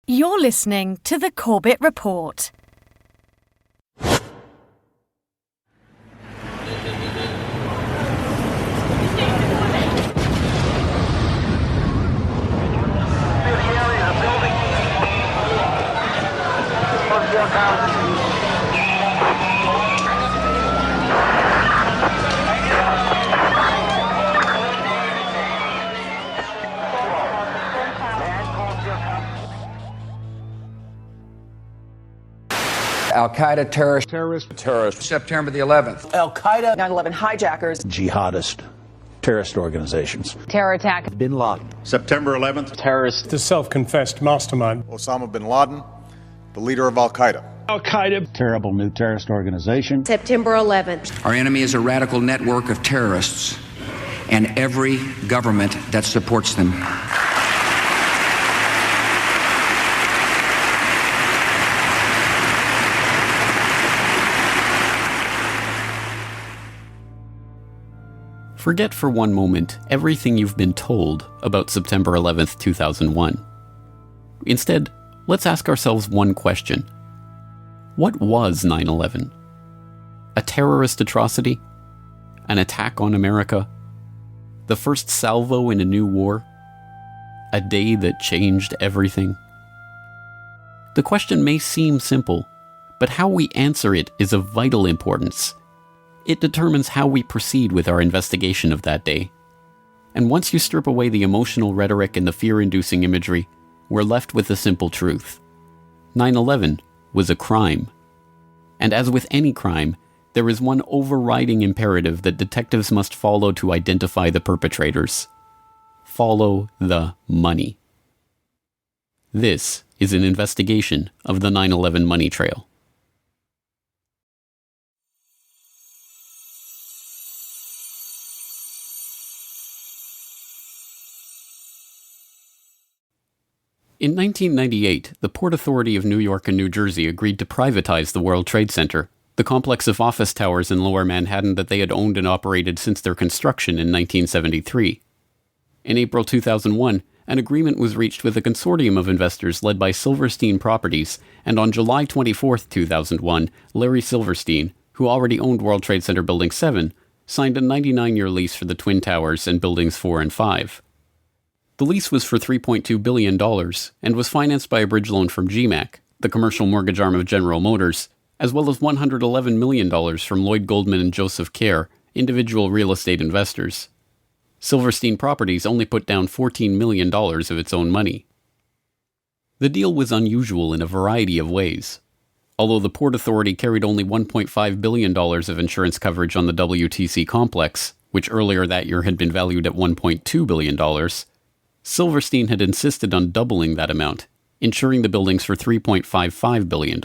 You're listening to the Corbett Report. Al-Qaeda terrorist, September the 11th. Al-Qaeda, 9/11 hijackers, jihadist, terrorist organizations. Terror attack. Bin Laden. September 11th. Terrorist. The self-confessed mastermind. Osama bin Laden, the leader of Al-Qaeda. Al-Qaeda. Terrible new terrorist organization. September 11th. Our enemy is a radical network of terrorists and every government that supports them. Forget for one moment everything you've been told about September 11th, 2001. Instead, let's ask ourselves one question. What was 9/11? A terrorist atrocity? An attack on America? The first salvo in a new war? A day that changed everything? The question may seem simple, but how we answer it is of vital importance. It determines how we proceed with our investigation of that day. And once you strip away the emotional rhetoric and the fear-inducing imagery, we're left with the simple truth. 9/11 was a crime. And as with any crime, there is one overriding imperative that detectives must follow to identify the perpetrators. Follow the money. This is an investigation of the 9/11 money trail. In 1998, the Port Authority of New York and New Jersey agreed to privatize the World Trade Center, the complex of office towers in Lower Manhattan that they had owned and operated since their construction in 1973. In April 2001, an agreement was reached with a consortium of investors led by Silverstein Properties, and on July 24, 2001, Larry Silverstein, who already owned World Trade Center Building 7, signed a 99-year lease for the Twin Towers and Buildings 4 and 5. The lease was for $3.2 billion and was financed by a bridge loan from GMAC, the commercial mortgage arm of General Motors, as well as $111 million from Lloyd Goldman and Joseph Kerr, individual real estate investors. Silverstein Properties only put down $14 million of its own money. The deal was unusual in a variety of ways. Although the Port Authority carried only $1.5 billion of insurance coverage on the WTC complex, which earlier that year had been valued at $1.2 billion, Silverstein had insisted on doubling that amount, insuring the buildings for $3.55 billion.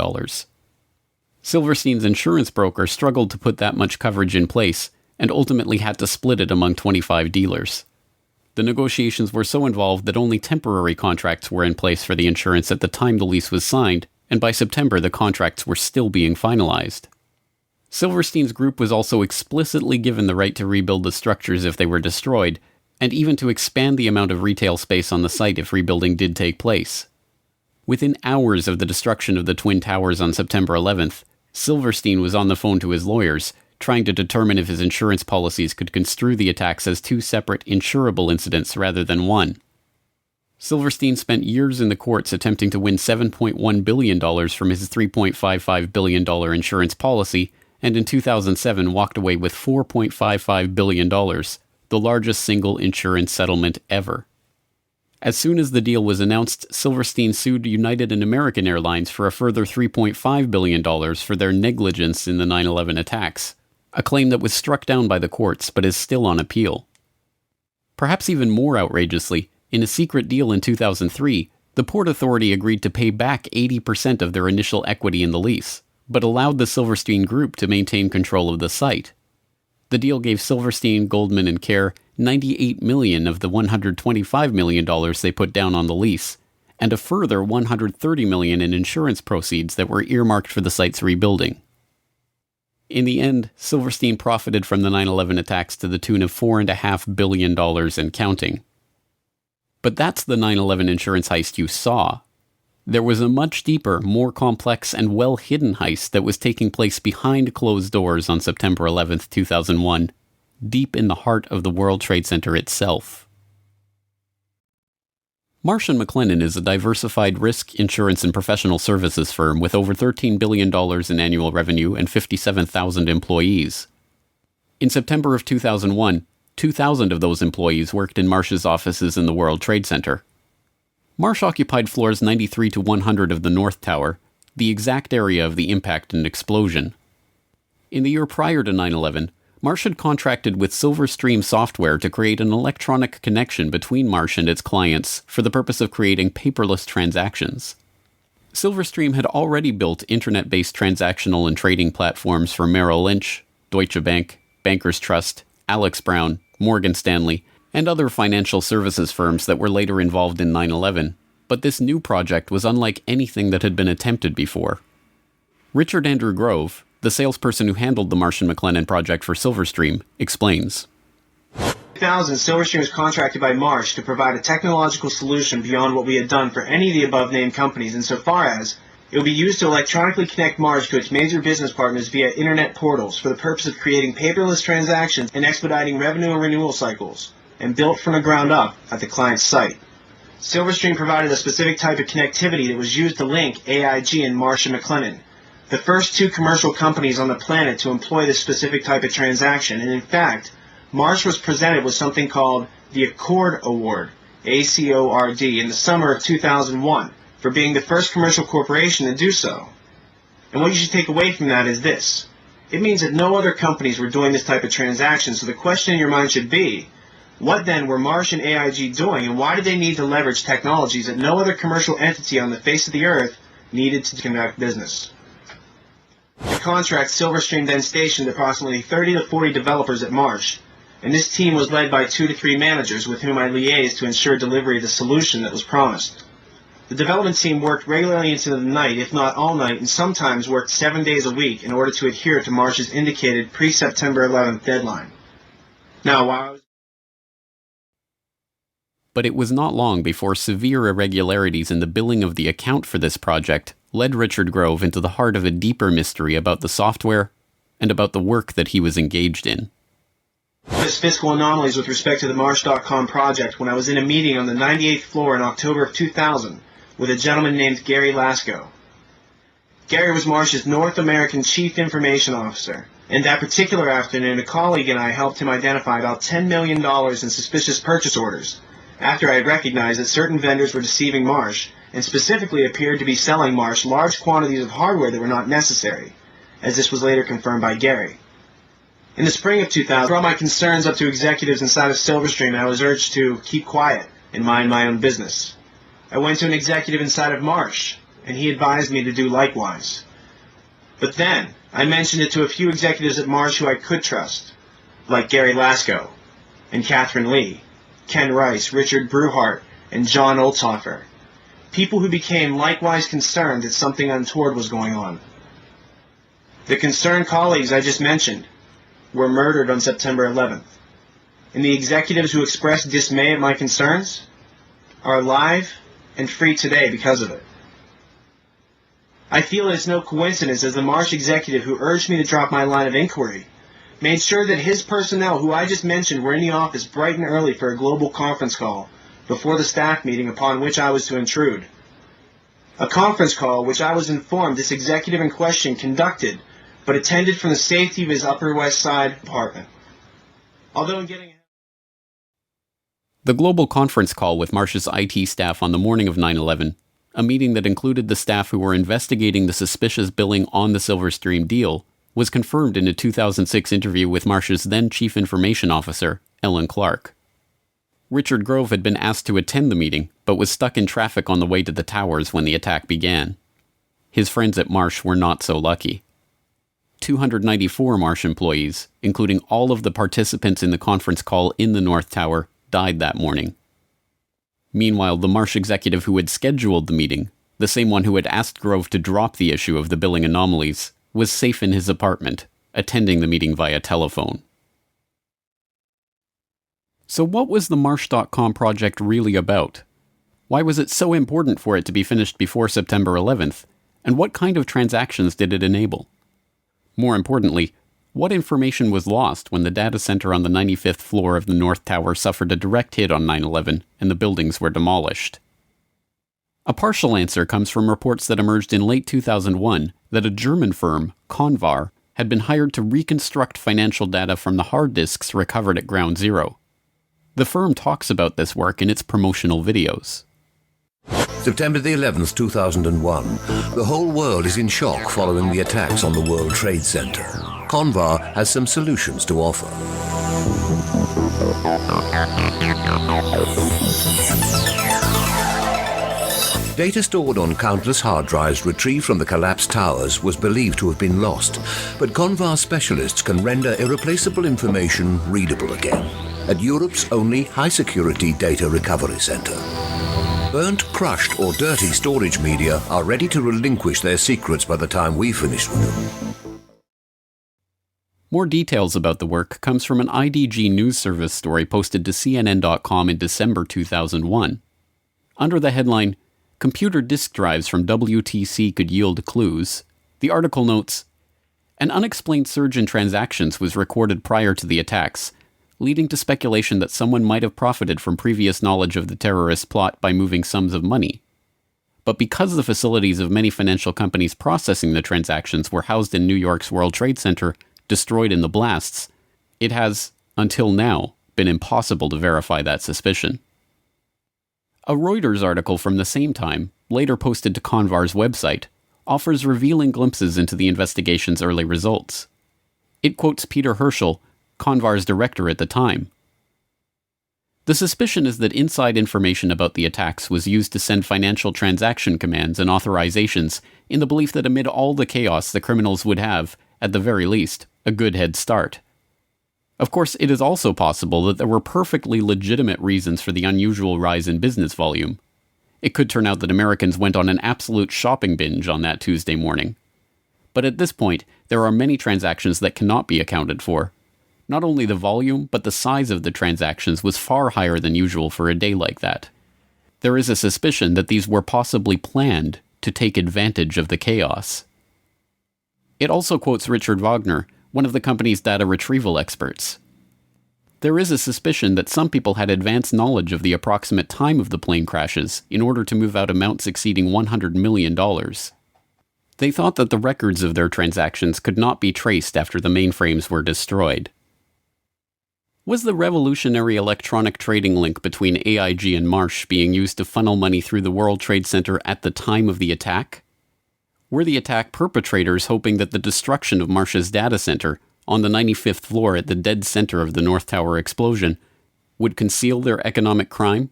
Silverstein's insurance broker struggled to put that much coverage in place and ultimately had to split it among 25 dealers. The negotiations were so involved that only temporary contracts were in place for the insurance at the time the lease was signed, and by September the contracts were still being finalized. Silverstein's group was also explicitly given the right to rebuild the structures if they were destroyed, and even to expand the amount of retail space on the site if rebuilding did take place. Within hours of the destruction of the Twin Towers on September 11th, Silverstein was on the phone to his lawyers, trying to determine if his insurance policies could construe the attacks as two separate insurable incidents rather than one. Silverstein spent years in the courts attempting to win $7.1 billion from his $3.55 billion insurance policy, and in 2007 walked away with $4.55 billion, the largest single insurance settlement ever. As soon as the deal was announced, Silverstein sued United and American Airlines for a further $3.5 billion for their negligence in the 9/11 attacks, a claim that was struck down by the courts but is still on appeal. Perhaps even more outrageously, in a secret deal in 2003, the Port Authority agreed to pay back 80% of their initial equity in the lease, but allowed the Silverstein Group to maintain control of the site. The deal gave Silverstein, Goldman, and Kerr $98 million of the $125 million they put down on the lease, and a further $130 million in insurance proceeds that were earmarked for the site's rebuilding. In the end, Silverstein profited from the 9/11 attacks to the tune of $4.5 billion and counting. But that's the 9/11 insurance heist you saw. There was a much deeper, more complex, and well-hidden heist that was taking place behind closed doors on September 11th, 2001, deep in the heart of the World Trade Center itself. Marsh & McLennan is a diversified risk, insurance, and professional services firm with over $13 billion in annual revenue and 57,000 employees. In September of 2001, 2,000 of those employees worked in Marsh's offices in the World Trade Center. Marsh occupied floors 93 to 100 of the North Tower, the exact area of the impact and explosion. In the year prior to 9/11, Marsh had contracted with Silverstream Software to create an electronic connection between Marsh and its clients for the purpose of creating paperless transactions. Silverstream had already built internet-based transactional and trading platforms for Merrill Lynch, Deutsche Bank, Bankers Trust, Alex Brown, Morgan Stanley, and other financial services firms that were later involved in 9/11, but this new project was unlike anything that had been attempted before. Richard Andrew Grove, the salesperson who handled the Marsh & McLennan project for Silverstream, explains. In 2000, Silverstream was contracted by Marsh to provide a technological solution beyond what we had done for any of the above-named companies, insofar as it would be used to electronically connect Marsh to its major business partners via internet portals for the purpose of creating paperless transactions and expediting revenue and renewal cycles, and built from the ground up at the client's site. Silverstream provided a specific type of connectivity that was used to link AIG and Marsh & McLennan, the first two commercial companies on the planet to employ this specific type of transaction, and in fact, Marsh was presented with something called the Accord Award, ACORD, in the summer of 2001, for being the first commercial corporation to do so. And what you should take away from that is this. It means that no other companies were doing this type of transaction, so the question in your mind should be, what then were Marsh and AIG doing, and why did they need to leverage technologies that no other commercial entity on the face of the earth needed to conduct business? The contract, Silverstream then stationed approximately 30 to 40 developers at Marsh, and this team was led by 2 to 3 managers with whom I liaised to ensure delivery of the solution that was promised. The development team worked regularly into the night, if not all night, and sometimes worked 7 days a week in order to adhere to Marsh's indicated pre-September 11th deadline. Now, while I was... But it was not long before severe irregularities in the billing of the account for this project led Richard Grove into the heart of a deeper mystery about the software and about the work that he was engaged in. Fiscal anomalies with respect to the Marsh.com project when I was in a meeting on the 98th floor in October of 2000 with a gentleman named Gary Lasko. Gary was Marsh's North American Chief Information Officer, and that particular afternoon a colleague and I helped him identify about $10 million in suspicious purchase orders, after I had recognized that certain vendors were deceiving Marsh, and specifically appeared to be selling Marsh large quantities of hardware that were not necessary, as this was later confirmed by Gary. In the spring of 2000, I brought my concerns up to executives inside of Silverstream, and I was urged to keep quiet and mind my own business. I went to an executive inside of Marsh, and he advised me to do likewise. But then, I mentioned it to a few executives at Marsh who I could trust, like Gary Lasko, and Catherine Lee, Ken Rice, Richard Bruhart, and John Olthofer, people who became likewise concerned that something untoward was going on. The concerned colleagues I just mentioned were murdered on September 11th, and the executives who expressed dismay at my concerns are alive and free today because of it. I feel it's no coincidence as the Marsh executive who urged me to drop my line of inquiry made sure that his personnel, who I just mentioned, were in the office bright and early for a global conference call before the staff meeting upon which I was to intrude. A conference call which I was informed this executive in question conducted, but attended from the safety of his Upper West Side apartment. Although in getting... The global conference call with Marsh's IT staff on the morning of 9/11, a meeting that included the staff who were investigating the suspicious billing on the Silverstream deal, was confirmed in a 2006 interview with Marsh's then Chief Information Officer, Ellen Clark. Richard Grove had been asked to attend the meeting, but was stuck in traffic on the way to the towers when the attack began. His friends at Marsh were not so lucky. 294 Marsh employees, including all of the participants in the conference call in the North Tower, died that morning. Meanwhile, the Marsh executive who had scheduled the meeting, the same one who had asked Grove to drop the issue of the billing anomalies, was safe in his apartment, attending the meeting via telephone. So what was the Marsh.com project really about? Why was it so important for it to be finished before September 11th? And what kind of transactions did it enable? More importantly, what information was lost when the data center on the 95th floor of the North Tower suffered a direct hit on 9/11 and the buildings were demolished? A partial answer comes from reports that emerged in late 2001 that a German firm, Convar, had been hired to reconstruct financial data from the hard disks recovered at Ground Zero. The firm talks about this work in its promotional videos. September the 11th, 2001. The whole world is in shock following the attacks on the World Trade Center. Convar has some solutions to offer. Data stored on countless hard drives retrieved from the collapsed towers was believed to have been lost, but Convar specialists can render irreplaceable information readable again at Europe's only high-security data recovery center. Burnt, crushed, or dirty storage media are ready to relinquish their secrets by the time we finish with them. More details about the work comes from an IDG news service story posted to CNN.com in December 2001. Under the headline, "Computer disk drives from WTC could yield clues," the article notes, "An unexplained surge in transactions was recorded prior to the attacks, leading to speculation that someone might have profited from previous knowledge of the terrorist plot by moving sums of money. But because the facilities of many financial companies processing the transactions were housed in New York's World Trade Center, destroyed in the blasts, it has, until now, been impossible to verify that suspicion." A Reuters article from the same time, later posted to Convar's website, offers revealing glimpses into the investigation's early results. It quotes Peter Herschel, Convar's director at the time. "The suspicion is that inside information about the attacks was used to send financial transaction commands and authorizations in the belief that amid all the chaos the criminals would have, at the very least, a good head start. Of course, it is also possible that there were perfectly legitimate reasons for the unusual rise in business volume. It could turn out that Americans went on an absolute shopping binge on that Tuesday morning. But at this point, there are many transactions that cannot be accounted for. Not only the volume, but the size of the transactions was far higher than usual for a day like that. There is a suspicion that these were possibly planned to take advantage of the chaos." It also quotes Richard Wagner, one of the company's data retrieval experts. "There is a suspicion that some people had advanced knowledge of the approximate time of the plane crashes in order to move out amounts exceeding $100 million. They thought that the records of their transactions could not be traced after the mainframes were destroyed." Was the revolutionary electronic trading link between AIG and Marsh being used to funnel money through the World Trade Center at the time of the attack? Were the attack perpetrators hoping that the destruction of Marsh's data center, on the 95th floor at the dead center of the North Tower explosion, would conceal their economic crime?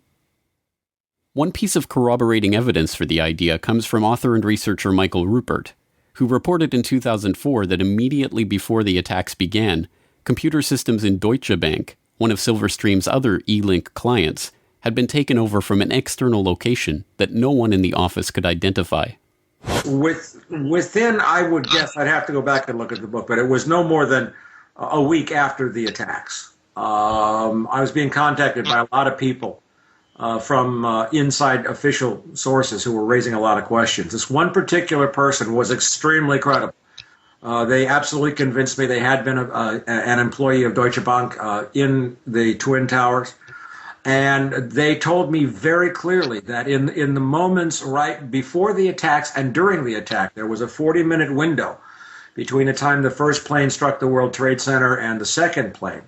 One piece of corroborating evidence for the idea comes from author and researcher Michael Rupert, who reported in 2004 that immediately before the attacks began, computer systems in Deutsche Bank, one of Silverstream's other E-Link clients, had been taken over from an external location that no one in the office could identify. Within, I would guess, I'd have to go back and look at the book, but it was no more than a week after the attacks. I was being contacted by a lot of people from inside official sources who were raising a lot of questions. This one particular person was extremely credible. They absolutely convinced me they had been an employee of Deutsche Bank in the Twin Towers. And they told me very clearly that in the moments right before the attacks and during the attack, there was a 40-minute window between the time the first plane struck the World Trade Center and the second plane,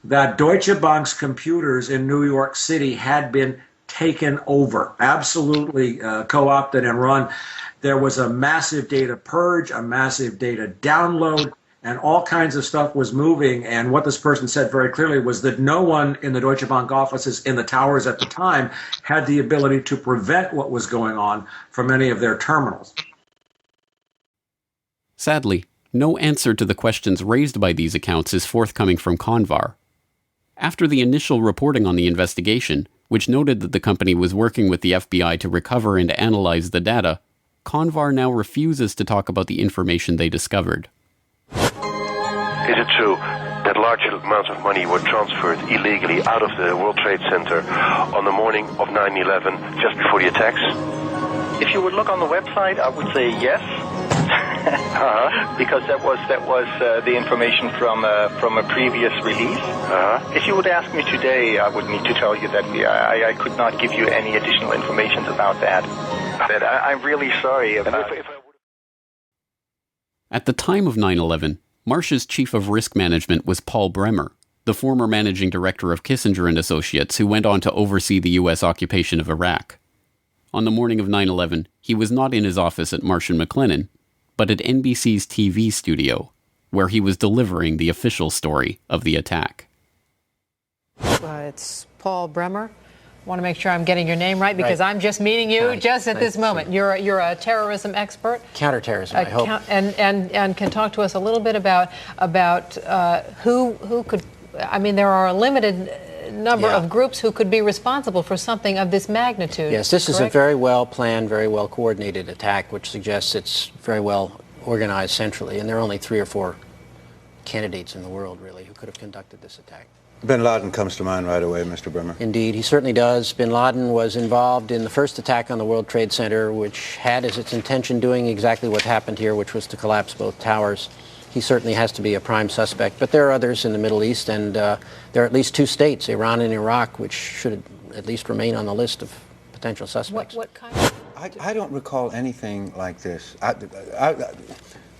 that Deutsche Bank's computers in New York City had been taken over, absolutely co-opted and run. There was a massive data purge, a massive data download, and all kinds of stuff was moving. And what this person said very clearly was that no one in the Deutsche Bank offices in the towers at the time had the ability to prevent what was going on from any of their terminals. Sadly, no answer to the questions raised by these accounts is forthcoming from Convar. After the initial reporting on the investigation, which noted that the company was working with the FBI to recover and analyze the data, Convar now refuses to talk about the information they discovered. Is it true that large amounts of money were transferred illegally out of the World Trade Center on the morning of 9/11, just before the attacks? If you would look on the website, I would say yes. Because that was the information from a previous release. If you would ask me today, I would need to tell you that I could not give you any additional information about that. I'm really sorry about it. At the time of 9/11, Marsh's chief of risk management was Paul Bremer, the former managing director of Kissinger and Associates, who went on to oversee the U.S. occupation of Iraq. On the morning of 9/11, he was not in his office at Marsh & McLennan, but at NBC's TV studio, where he was delivering the official story of the attack. It's Paul Bremer. I want to make sure I'm getting your name right, because I'm just meeting you just at this moment. You're a terrorism expert. Counterterrorism, I hope. And can talk to us a little bit about who could. I mean, there are a limited number of groups who could be responsible for something of this magnitude. Yes, this is a very well planned, very well coordinated attack, which suggests it's very well organized centrally, and there are only 3 or 4 candidates in the world, really, who could have conducted this attack. Bin Laden comes to mind right away, Mr. Bremer. Indeed, he certainly does. Bin Laden was involved in the first attack on the World Trade Center, which had as its intention doing exactly what happened here, which was to collapse both towers. He certainly has to be a prime suspect, but there are others in the Middle East, and there are at least 2 states, Iran and Iraq, which should at least remain on the list of potential suspects. What kind of... I don't recall anything like this.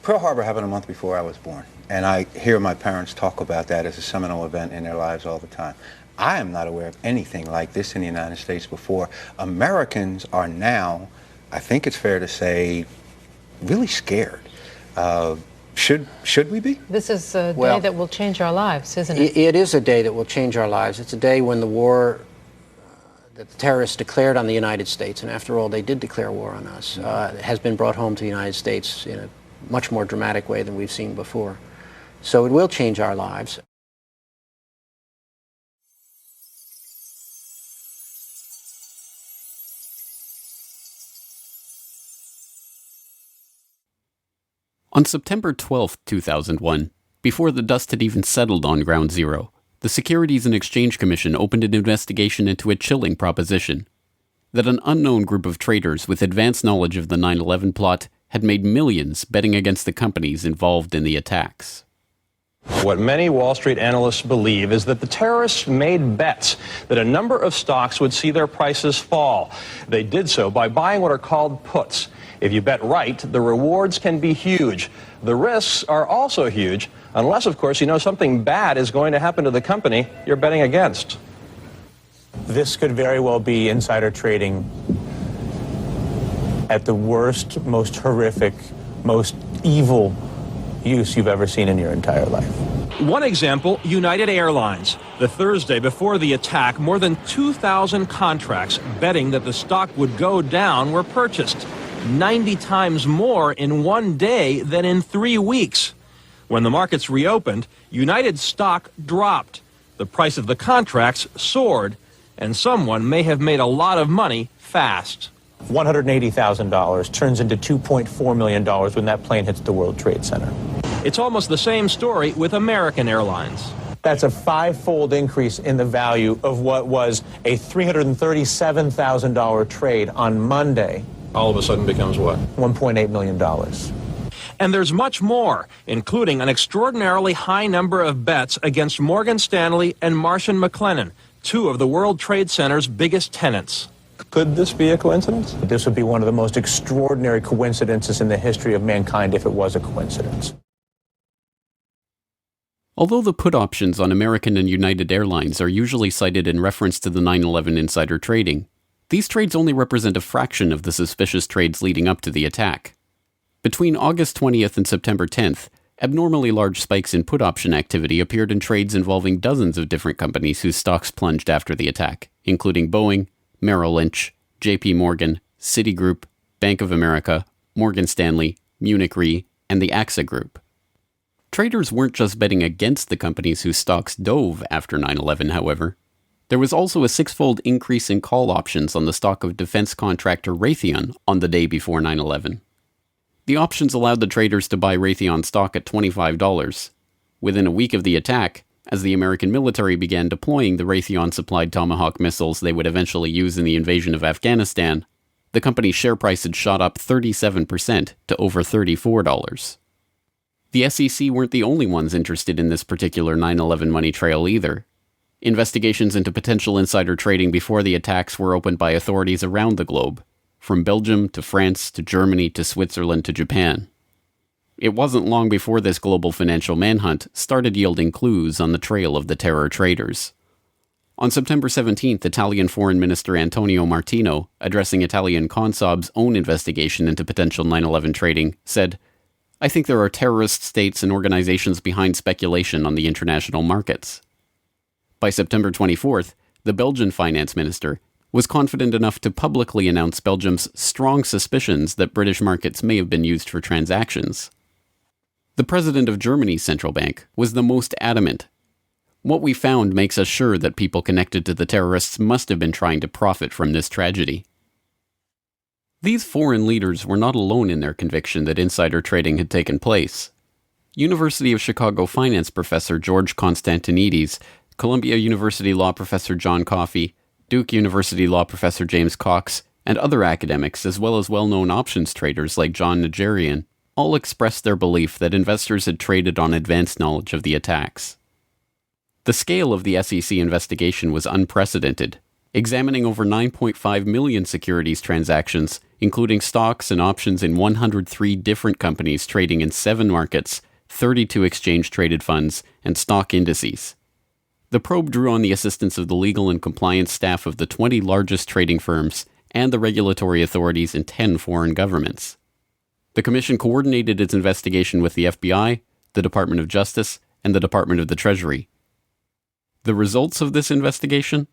Pearl Harbor happened a month before I was born, and I hear my parents talk about that as a seminal event in their lives all the time. I am not aware of anything like this in the United States before. Americans are now, I think it's fair to say, really scared. Should we be? This is a day that will change our lives, isn't it? It is a day that will change our lives. It's a day when the war that the terrorists declared on the United States, and after all, they did declare war on us, has been brought home to the United States in a much more dramatic way than we've seen before. So it will change our lives. On September 12, 2001, before the dust had even settled on Ground Zero, the Securities and Exchange Commission opened an investigation into a chilling proposition: that an unknown group of traders with advanced knowledge of the 9/11 plot had made millions betting against the companies involved in the attacks. What many Wall Street analysts believe is that the terrorists made bets that a number of stocks would see their prices fall. They did so by buying what are called puts. If you bet right, the rewards can be huge. The risks are also huge, unless, of course, you know something bad is going to happen to the company you're betting against. This could very well be insider trading at the worst, most horrific, most evil use you've ever seen in your entire life. One example, United Airlines. The Thursday before the attack, more than 2,000 contracts betting that the stock would go down were purchased. 90 times more in one day than in 3 weeks. When the markets reopened, United's stock dropped. The price of the contracts soared, and someone may have made a lot of money fast. $180,000 turns into $2.4 million when that plane hits the World Trade Center. It's almost the same story with American Airlines. That's a 5-fold increase in the value of what was a $337,000 trade on Monday. All of a sudden becomes what? $1.8 million. And there's much more, including an extraordinarily high number of bets against Morgan Stanley and Marsh & McLennan, 2 of the World Trade Center's biggest tenants. Could this be a coincidence? This would be one of the most extraordinary coincidences in the history of mankind if it was a coincidence. Although the put options on American and United Airlines are usually cited in reference to the 9/11 insider trading, these trades only represent a fraction of the suspicious trades leading up to the attack. Between August 20th and September 10th, abnormally large spikes in put option activity appeared in trades involving dozens of different companies whose stocks plunged after the attack, including Boeing, Merrill Lynch, JP Morgan, Citigroup, Bank of America, Morgan Stanley, Munich Re, and the AXA Group. Traders weren't just betting against the companies whose stocks dove after 9/11, however. There was also a 6-fold increase in call options on the stock of defense contractor Raytheon on the day before 9/11. The options allowed the traders to buy Raytheon stock at $25, within a week of the attack, as the American military began deploying the Raytheon-supplied Tomahawk missiles they would eventually use in the invasion of Afghanistan, the company's share price had shot up 37% to over $34. The SEC weren't the only ones interested in this particular 9/11 money trail either. Investigations into potential insider trading before the attacks were opened by authorities around the globe, from Belgium to France to Germany to Switzerland to Japan. It wasn't long before this global financial manhunt started yielding clues on the trail of the terror traders. On September 17th, Italian Foreign Minister Antonio Martino, addressing Italian Consob's own investigation into potential 9/11 trading, said, "I think there are terrorist states and organizations behind speculation on the international markets." By September 24th, the Belgian finance minister was confident enough to publicly announce Belgium's strong suspicions that British markets may have been used for transactions. The president of Germany's central bank was the most adamant. "What we found makes us sure that people connected to the terrorists must have been trying to profit from this tragedy." These foreign leaders were not alone in their conviction that insider trading had taken place. University of Chicago finance professor George Constantinides, Columbia University law professor John Coffey, Duke University law professor James Cox, and other academics, as well as well-known options traders like John Najarian, all expressed their belief that investors had traded on advanced knowledge of the attacks. The scale of the SEC investigation was unprecedented, examining over 9.5 million securities transactions, including stocks and options in 103 different companies trading in 7 markets, 32 exchange-traded funds, and stock indices. The probe drew on the assistance of the legal and compliance staff of the 20 largest trading firms and the regulatory authorities in 10 foreign governments. The Commission coordinated its investigation with the FBI, the Department of Justice, and the Department of the Treasury. The results of this investigation?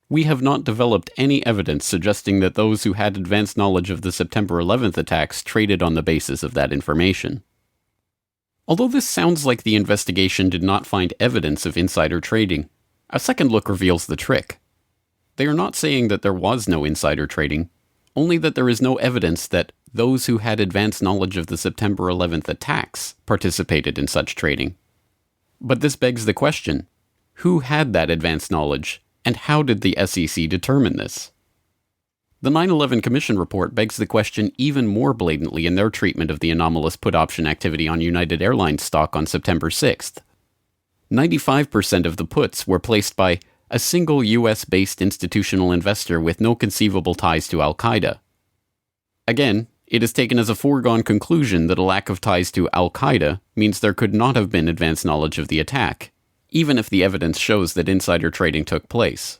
We have not developed any evidence suggesting that those who had advanced knowledge of the September 11th attacks traded on the basis of that information. Although this sounds like the investigation did not find evidence of insider trading, a second look reveals the trick. They are not saying that there was no insider trading, only that there is no evidence that those who had advanced knowledge of the September 11th attacks participated in such trading. But this begs the question, who had that advanced knowledge, and how did the SEC determine this? The 9/11 Commission report begs the question even more blatantly in their treatment of the anomalous put option activity on United Airlines stock on September 6th. 95% of the puts were placed by a single US-based institutional investor with no conceivable ties to Al-Qaeda. Again, it is taken as a foregone conclusion that a lack of ties to Al-Qaeda means there could not have been advanced knowledge of the attack, even if the evidence shows that insider trading took place.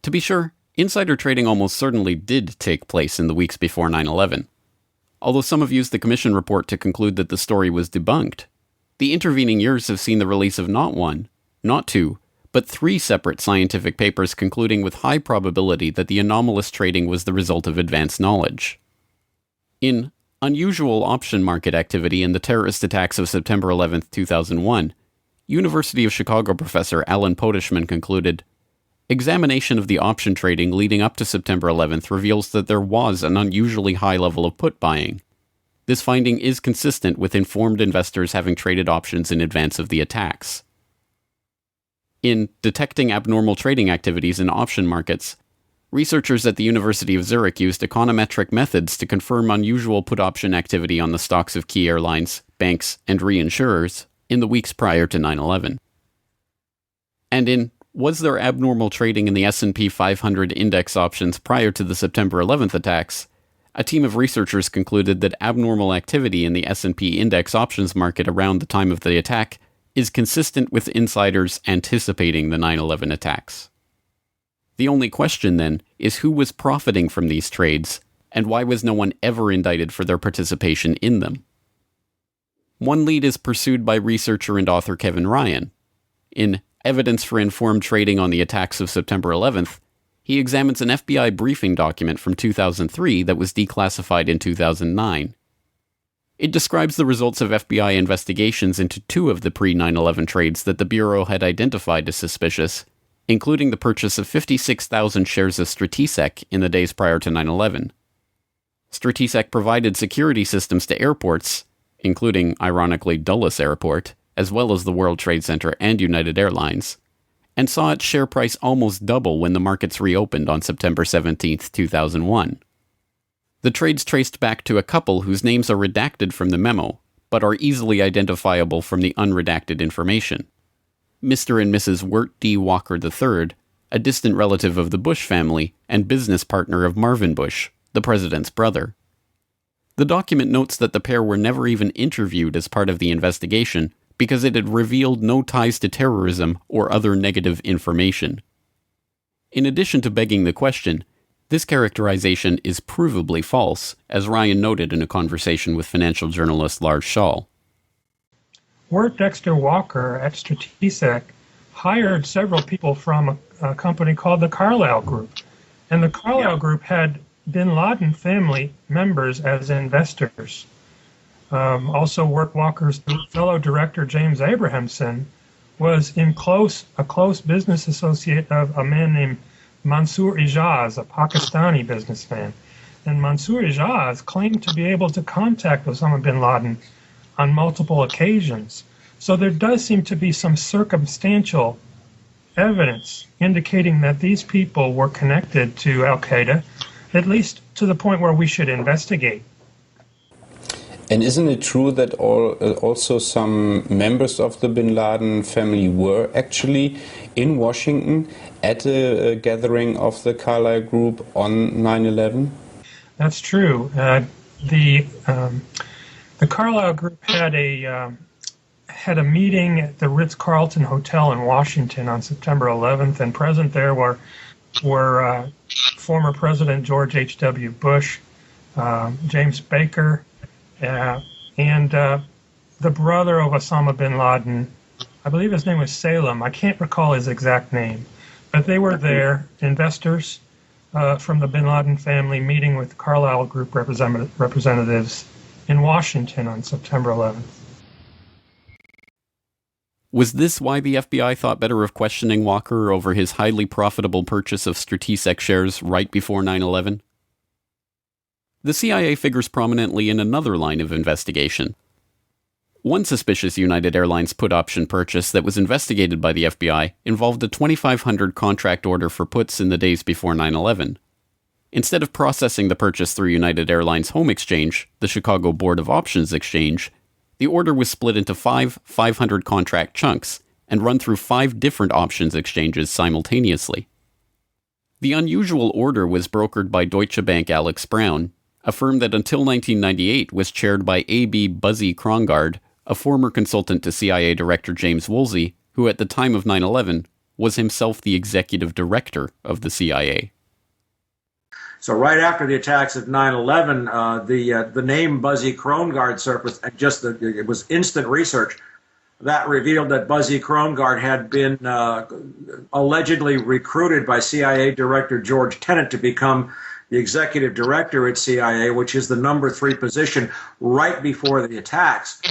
To be sure, insider trading almost certainly did take place in the weeks before 9/11. Although some have used the Commission report to conclude that the story was debunked, the intervening years have seen the release of not one, not two, but 3 separate scientific papers concluding with high probability that the anomalous trading was the result of advanced knowledge. In Unusual Option Market Activity in the Terrorist Attacks of September 11, 2001, University of Chicago professor Alan Podeshman concluded, "Examination of the option trading leading up to September 11th reveals that there was an unusually high level of put buying. This finding is consistent with informed investors having traded options in advance of the attacks." In Detecting Abnormal Trading Activities in Option Markets, researchers at the University of Zurich used econometric methods to confirm unusual put option activity on the stocks of key airlines, banks, and reinsurers in the weeks prior to 9/11. And in Was There Abnormal Trading in the S&P 500 Index Options Prior to the September 11th Attacks, a team of researchers concluded that abnormal activity in the S&P Index Options market around the time of the attack is consistent with insiders anticipating the 9/11 attacks. The only question, then, is who was profiting from these trades, and why was no one ever indicted for their participation in them? One lead is pursued by researcher and author Kevin Ryan. In Evidence for Informed Trading on the Attacks of September 11th, he examines an FBI briefing document from 2003 that was declassified in 2009. It describes the results of FBI investigations into 2 of the pre-9/11 trades that the Bureau had identified as suspicious, including the purchase of 56,000 shares of Stratesec in the days prior to 9/11. Stratesec provided security systems to airports, including, ironically, Dulles Airport, as well as the World Trade Center and United Airlines, and saw its share price almost double when the markets reopened on September 17, 2001. The trades traced back to a couple whose names are redacted from the memo, but are easily identifiable from the unredacted information. Mr. and Mrs. Wirt D. Walker III, a distant relative of the Bush family and business partner of Marvin Bush, the president's brother. The document notes that the pair were never even interviewed as part of the investigation because it had revealed no ties to terrorism or other negative information. In addition to begging the question, this characterization is provably false, as Ryan noted in a conversation with financial journalist Lars Schall. Wirt Dexter Walker at Strategic hired several people from a company called the Carlyle Group. And the Carlyle Group had bin Laden family members as investors. Also, Wirt Walker's fellow director, James Abrahamson, was a close business associate of a man named Mansour Ijaz, a Pakistani businessman. And Mansour Ijaz claimed to be able to contact Osama bin Laden on multiple occasions. So there does seem to be some circumstantial evidence indicating that these people were connected to Al-Qaeda, at least to the point where we should investigate. And isn't it true that also some members of the bin Laden family were actually in Washington at a gathering of the Carlyle Group on 9/11? That's true. The Carlyle Group had a meeting at the Ritz-Carlton Hotel in Washington on September 11th, and present there were former President George H.W. Bush, James Baker, and the brother of Osama bin Laden. I believe his name was Salem. I can't recall his exact name. But they were there, investors from the bin Laden family, meeting with Carlyle Group representatives in Washington on September 11th. Was this why the FBI thought better of questioning Walker over his highly profitable purchase of Strategic shares right before 9/11? The CIA figures prominently in another line of investigation. One suspicious United Airlines put option purchase that was investigated by the FBI involved a 2,500 contract order for puts in the days before 9/11. Instead of processing the purchase through United Airlines Home Exchange, the Chicago Board of Options Exchange, the order was split into 500 contract chunks and run through 5 different options exchanges simultaneously. The unusual order was brokered by Deutsche Bank Alex Brown, a firm that until 1998 was chaired by A.B. Buzzy Krongard, a former consultant to CIA Director James Woolsey, who at the time of 9/11 was himself the executive director of the CIA. So right after the attacks of 9/11, the name Buzzy Krongard surfaced, and it was instant research that revealed that Buzzy Krongard had been allegedly recruited by CIA Director George Tenet to become the executive director at CIA, which is the number 3 position right before the attacks.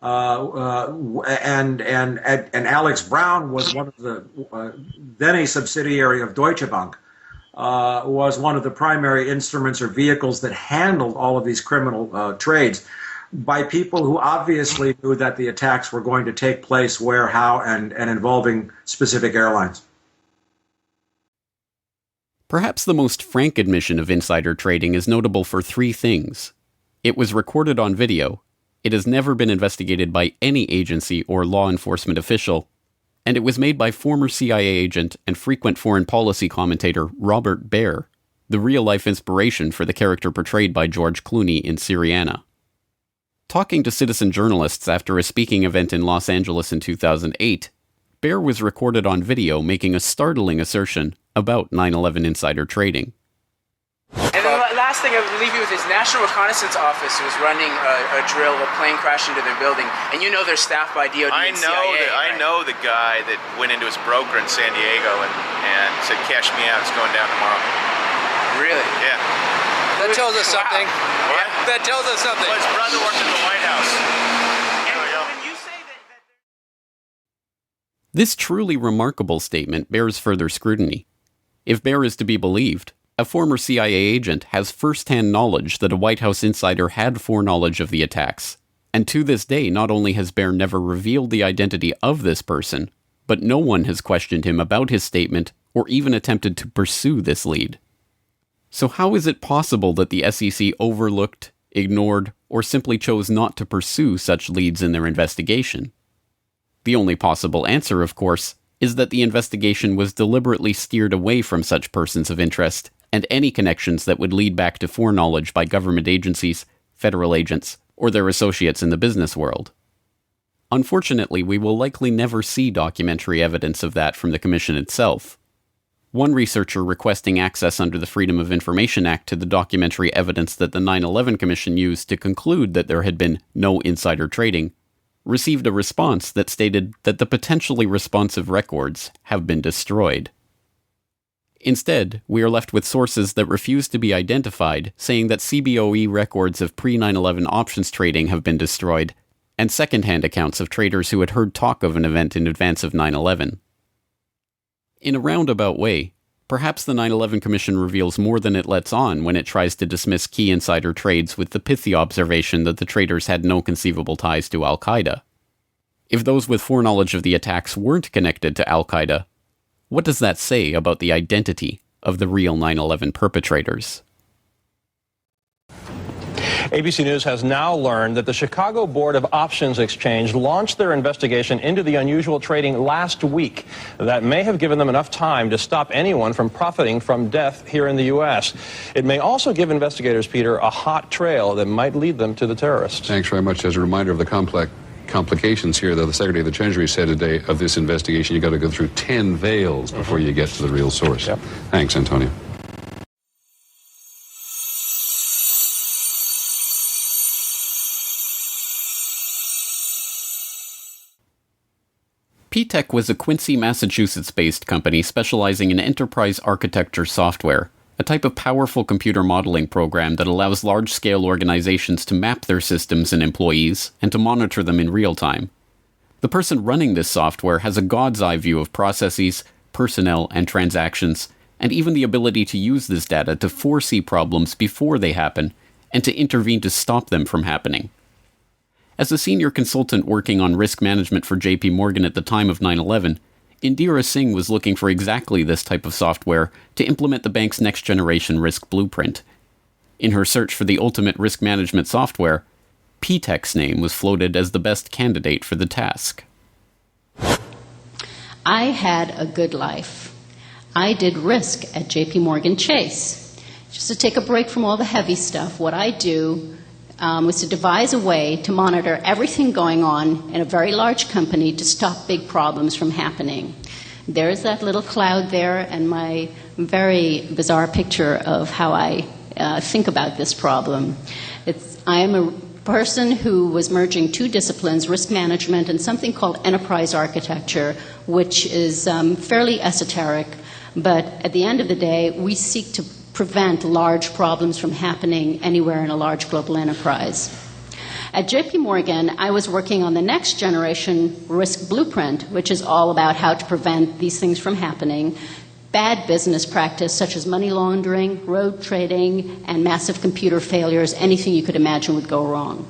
And Alex Brown was one of the then a subsidiary of Deutsche Bank. Was one of the primary instruments or vehicles that handled all of these criminal trades by people who obviously knew that the attacks were going to take place where, how, and involving specific airlines. Perhaps the most frank admission of insider trading is notable for 3 things. It was recorded on video, it has never been investigated by any agency or law enforcement official, and it was made by former CIA agent and frequent foreign policy commentator Robert Baer, the real-life inspiration for the character portrayed by George Clooney in Syriana. Talking to citizen journalists after a speaking event in Los Angeles in 2008, Baer was recorded on video making a startling assertion about 9/11 insider trading. And then the last thing, I believe it was his National Reconnaissance Office was running a drill. A plane crashed into their building, and you know they're staffed by DOD and CIA. I know the guy that went into his broker in San Diego and said, "Cash me out. It's going down tomorrow." Really? Yeah. That tells us something. Wow. What? That tells us something. Well, his brother worked in the White House. This truly remarkable statement bears further scrutiny. If Baer is to be believed, a former CIA agent has first-hand knowledge that a White House insider had foreknowledge of the attacks, And to this day, not only has Baer never revealed the identity of this person, but no one has questioned him about his statement or even attempted to pursue this lead. So how is it possible that the SEC overlooked, ignored, or simply chose not to pursue such leads in their investigation? The only possible answer, of course, is that the investigation was deliberately steered away from such persons of interest and any connections that would lead back to foreknowledge by government agencies, federal agents, or their associates in the business world. Unfortunately, we will likely never see documentary evidence of that from the Commission itself. One researcher requesting access under the Freedom of Information Act to the documentary evidence that the 9/11 Commission used to conclude that there had been no insider trading, received a response that stated that the potentially responsive records have been destroyed. Instead, we are left with sources that refuse to be identified, saying that CBOE records of pre-9/11 options trading have been destroyed, and second-hand accounts of traders who had heard talk of an event in advance of 9/11. In a roundabout way, perhaps the 9/11 Commission reveals more than it lets on when it tries to dismiss key insider trades with the pithy observation that the traders had no conceivable ties to Al-Qaeda. If those with foreknowledge of the attacks weren't connected to Al-Qaeda, what does that say about the identity of the real 9/11 perpetrators? ABC News has now learned that the Chicago Board of Options Exchange launched their investigation into the unusual trading last week. That may have given them enough time to stop anyone from profiting from death here in the U.S. It may also give investigators, Peter, a hot trail that might lead them to the terrorists. Thanks very much. As a reminder of the complications here, though, the Secretary of the Treasury said today of this investigation, you've got to go through 10 veils before you get to the real source. Yep. Thanks, Antonio. P-Tech was a Quincy, Massachusetts-based company specializing in enterprise architecture software, a type of powerful computer modeling program that allows large-scale organizations to map their systems and employees and to monitor them in real time. The person running this software has a god's-eye view of processes, personnel, and transactions, and even the ability to use this data to foresee problems before they happen and to intervene to stop them from happening. As a senior consultant working on risk management for JP Morgan at the time of 9/11, Indira Singh was looking for exactly this type of software to implement the bank's next-generation risk blueprint. In her search for the ultimate risk management software, P-Tech's name was floated as the best candidate for the task. I had a good life. I did risk at JP Morgan Chase. Just to take a break from all the heavy stuff, what I do was to devise a way to monitor everything going on in a very large company to stop big problems from happening. There's that little cloud there and my very bizarre picture of how I think about this problem. I am a person who was merging two disciplines, risk management and something called enterprise architecture, which is fairly esoteric, but at the end of the day, we seek to prevent large problems from happening anywhere in a large global enterprise. At JP Morgan, I was working on the next generation risk blueprint, which is all about how to prevent these things from happening. Bad business practice such as money laundering, road trading, and massive computer failures, anything you could imagine would go wrong.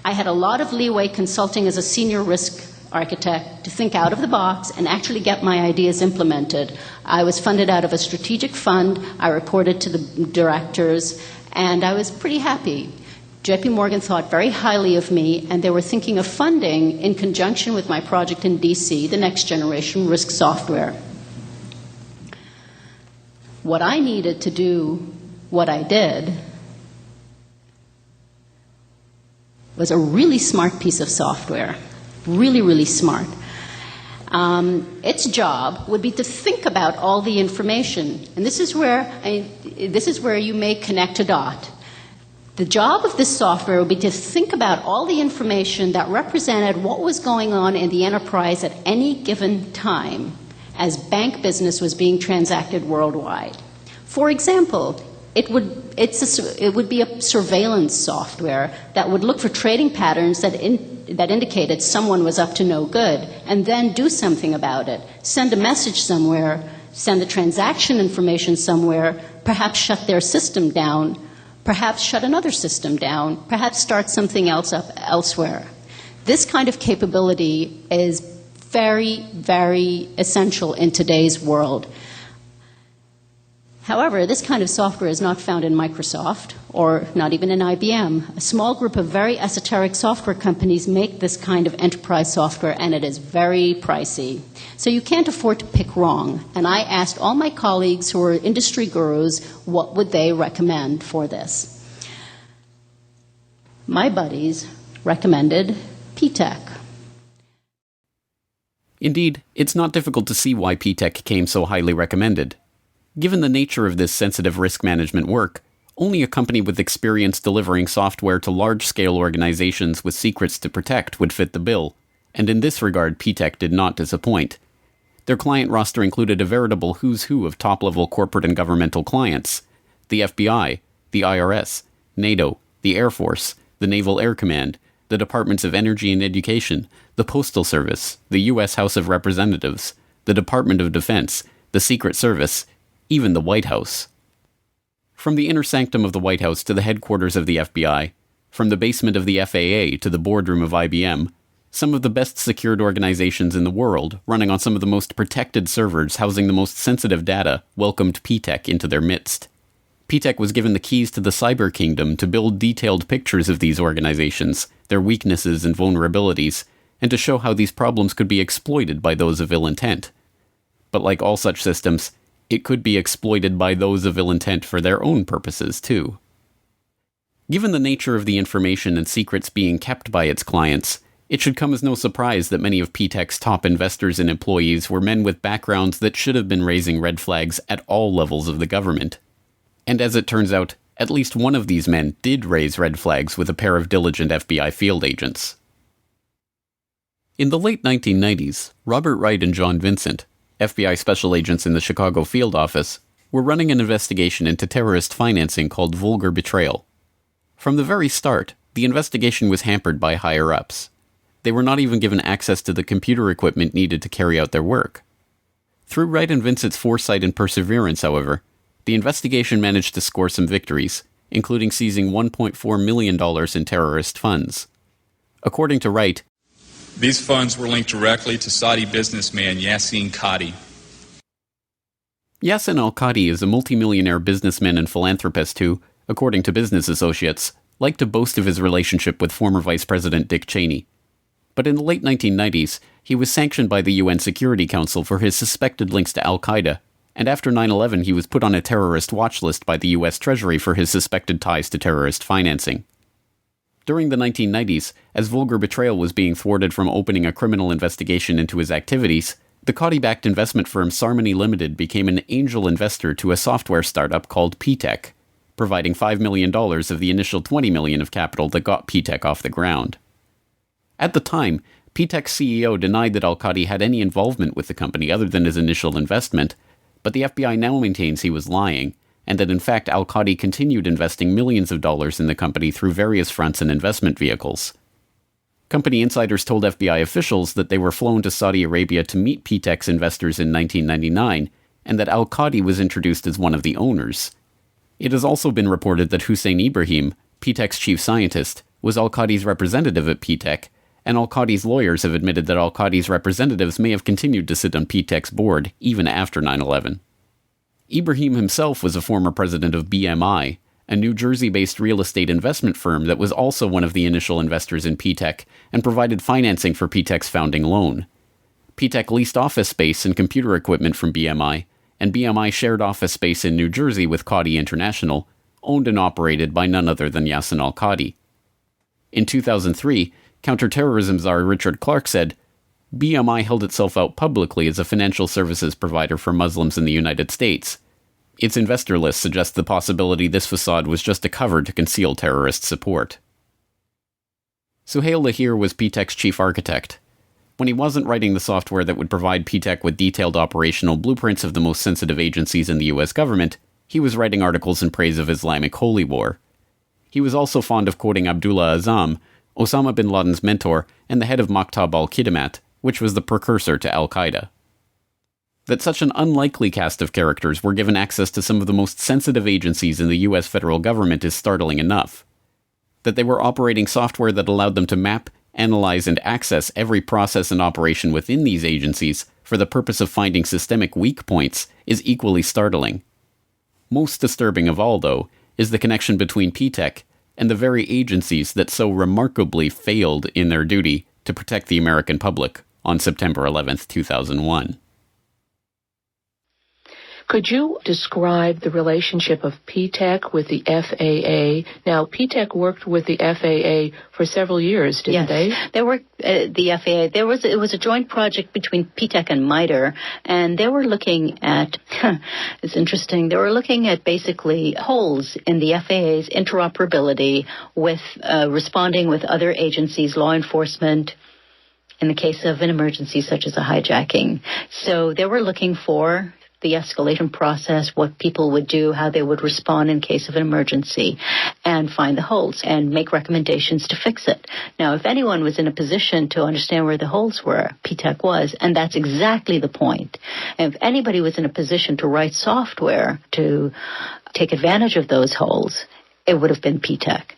I had a lot of leeway consulting as a senior risk architect to think out of the box and actually get my ideas implemented. I was funded out of a strategic fund. I reported to the directors, and I was pretty happy. JP Morgan thought very highly of me, and they were thinking of funding, in conjunction with my project in DC, the next generation risk software. What I needed to do, what I did, was a really smart piece of software. Really, really smart. Its job would be to think about all the information, and this is where you may connect a dot. The job of this software would be to think about all the information that represented what was going on in the enterprise at any given time as bank business was being transacted worldwide. For example, it would be a surveillance software that would look for trading patterns that indicated someone was up to no good, and then do something about it. Send a message somewhere, send the transaction information somewhere, perhaps shut their system down, perhaps shut another system down, perhaps start something else up elsewhere. This kind of capability is very, very essential in today's world. However, this kind of software is not found in Microsoft or not even in IBM. A small group of very esoteric software companies make this kind of enterprise software, and it is very pricey. So you can't afford to pick wrong. And I asked all my colleagues who are industry gurus what would they recommend for this. My buddies recommended PTEC. Indeed, it's not difficult to see why PTEC came so highly recommended. Given the nature of this sensitive risk management work, only a company with experience delivering software to large-scale organizations with secrets to protect would fit the bill, and in this regard PTEC did not disappoint. Their client roster included a veritable who's who of top-level corporate and governmental clients: the FBI, the IRS, NATO, the Air Force, the Naval Air Command, the Departments of Energy and Education, the Postal Service, the U.S. House of Representatives, the Department of Defense, the Secret Service, even the White House. From the inner sanctum of the White House to the headquarters of the FBI, from the basement of the FAA to the boardroom of IBM, some of the best secured organizations in the world, running on some of the most protected servers housing the most sensitive data, welcomed PTEC into their midst. PTEC was given the keys to the cyber kingdom to build detailed pictures of these organizations, their weaknesses and vulnerabilities, and to show how these problems could be exploited by those of ill intent. But like all such systems, it could be exploited by those of ill intent for their own purposes, too. Given the nature of the information and secrets being kept by its clients, it should come as no surprise that many of PTEC's top investors and employees were men with backgrounds that should have been raising red flags at all levels of the government. And as it turns out, at least one of these men did raise red flags with a pair of diligent FBI field agents. In the late 1990s, Robert Wright and John Vincent, FBI special agents in the Chicago field office, were running an investigation into terrorist financing called vulgar betrayal. From the very start, the investigation was hampered by higher-ups. They were not even given access to the computer equipment needed to carry out their work. Through Wright and Vincent's foresight and perseverance, however, the investigation managed to score some victories, including seizing $1.4 million in terrorist funds. According to Wright, these funds were linked directly to Saudi businessman Yassin Qadi. Yassin al-Qadi is a multimillionaire businessman and philanthropist who, according to Business Associates, liked to boast of his relationship with former Vice President Dick Cheney. But in the late 1990s, he was sanctioned by the UN Security Council for his suspected links to al-Qaeda, and after 9/11 he was put on a terrorist watch list by the US Treasury for his suspected ties to terrorist financing. During the 1990s, as vulgar betrayal was being thwarted from opening a criminal investigation into his activities, the Qadi-backed investment firm Sarmony Limited became an angel investor to a software startup called PTEC, providing $5 million of the initial $20 million of capital that got PTEC off the ground. At the time, PTEC's CEO denied that al-Qadi had any involvement with the company other than his initial investment, but the FBI now maintains he was lying, and that in fact al-Qadi continued investing millions of dollars in the company through various fronts and investment vehicles. Company insiders told FBI officials that they were flown to Saudi Arabia to meet PTEC's investors in 1999, and that al-Qadi was introduced as one of the owners. It has also been reported that Hussein Ibrahim, PTEC's chief scientist, was al-Qadi's representative at PTEC, and al-Qadi's lawyers have admitted that al-Qadi's representatives may have continued to sit on PTEC's board even after 9/11. Ibrahim himself was a former president of BMI, a New Jersey-based real estate investment firm that was also one of the initial investors in PTEC and provided financing for PTEC's founding loan. PTEC leased office space and computer equipment from BMI, and BMI shared office space in New Jersey with Qadi International, owned and operated by none other than Yassin al-Qadi. In 2003, counterterrorism czar Richard Clarke said, BMI held itself out publicly as a financial services provider for Muslims in the United States. Its investor list suggests the possibility this facade was just a cover to conceal terrorist support. Suhail Lahir was PTEC's chief architect. When he wasn't writing the software that would provide PTEC with detailed operational blueprints of the most sensitive agencies in the US government, he was writing articles in praise of Islamic holy war. He was also fond of quoting Abdullah Azzam, Osama bin Laden's mentor and the head of Maktab al-Khidmat, which was the precursor to al-Qaeda. That such an unlikely cast of characters were given access to some of the most sensitive agencies in the US federal government is startling enough. That they were operating software that allowed them to map, analyze, and access every process and operation within these agencies for the purpose of finding systemic weak points is equally startling. Most disturbing of all, though, is the connection between P-TECH and the very agencies that so remarkably failed in their duty to protect the American public on September 11th, 2001. Could you describe the relationship of P-TECH with the FAA? Now, P-TECH worked with the FAA for several years, didn't they? They worked the FAA. It was a joint project between P-TECH and MITRE, and they were looking at, it's interesting, they were looking at basically holes in the FAA's interoperability with responding with other agencies, law enforcement, in the case of an emergency such as a hijacking. So they were looking for the escalation process, what people would do, how they would respond in case of an emergency, and find the holes and make recommendations to fix it. Now, if anyone was in a position to understand where the holes were, P-TECH was, and that's exactly the point. And if anybody was in a position to write software to take advantage of those holes, it would have been P-TECH.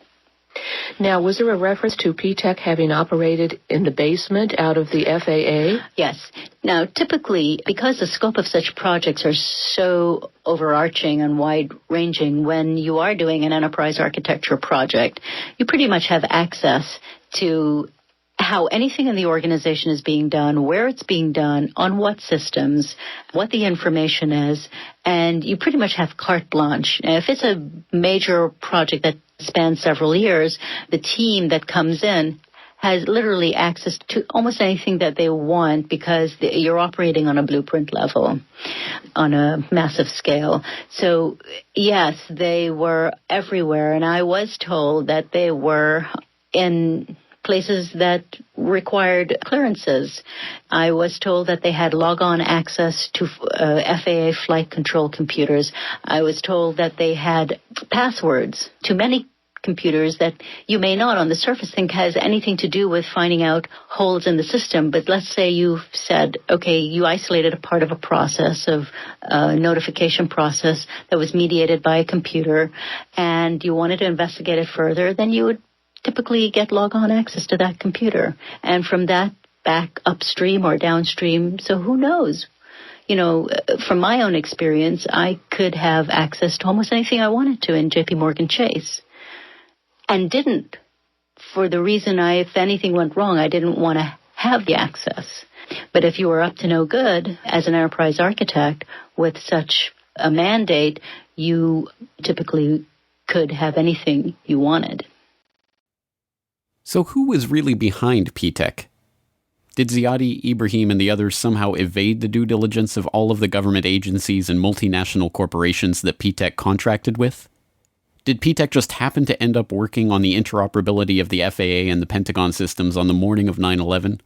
Now, was there a reference to P-TECH having operated in the basement out of the FAA? Yes. Now, typically, because the scope of such projects are so overarching and wide-ranging, when you are doing an enterprise architecture project, you pretty much have access to how anything in the organization is being done, where it's being done, on what systems, what the information is, and you pretty much have carte blanche. If it's a major project that spans several years, the team that comes in has literally access to almost anything that they want because you're operating on a blueprint level, on a massive scale. So, yes, they were everywhere, and I was told that they were in places that required clearances. I was told that they had log-on access to FAA flight control computers. I was told that they had passwords to many computers that you may not on the surface think has anything to do with finding out holes in the system. But let's say you've said, okay, you isolated a part of a process of notification process that was mediated by a computer and you wanted to investigate it further, then you would typically get log-on access to that computer. And from that, back upstream or downstream. So who knows? You know, from my own experience, I could have access to almost anything I wanted to in JP Morgan Chase. And didn't, for the reason if anything went wrong, I didn't want to have the access. But if you were up to no good as an enterprise architect with such a mandate, you typically could have anything you wanted. So who was really behind P-TECH? Did Ziadi, Ibrahim, and the others somehow evade the due diligence of all of the government agencies and multinational corporations that P-TECH contracted with? Did P-TECH just happen to end up working on the interoperability of the FAA and the Pentagon systems on the morning of 9/11?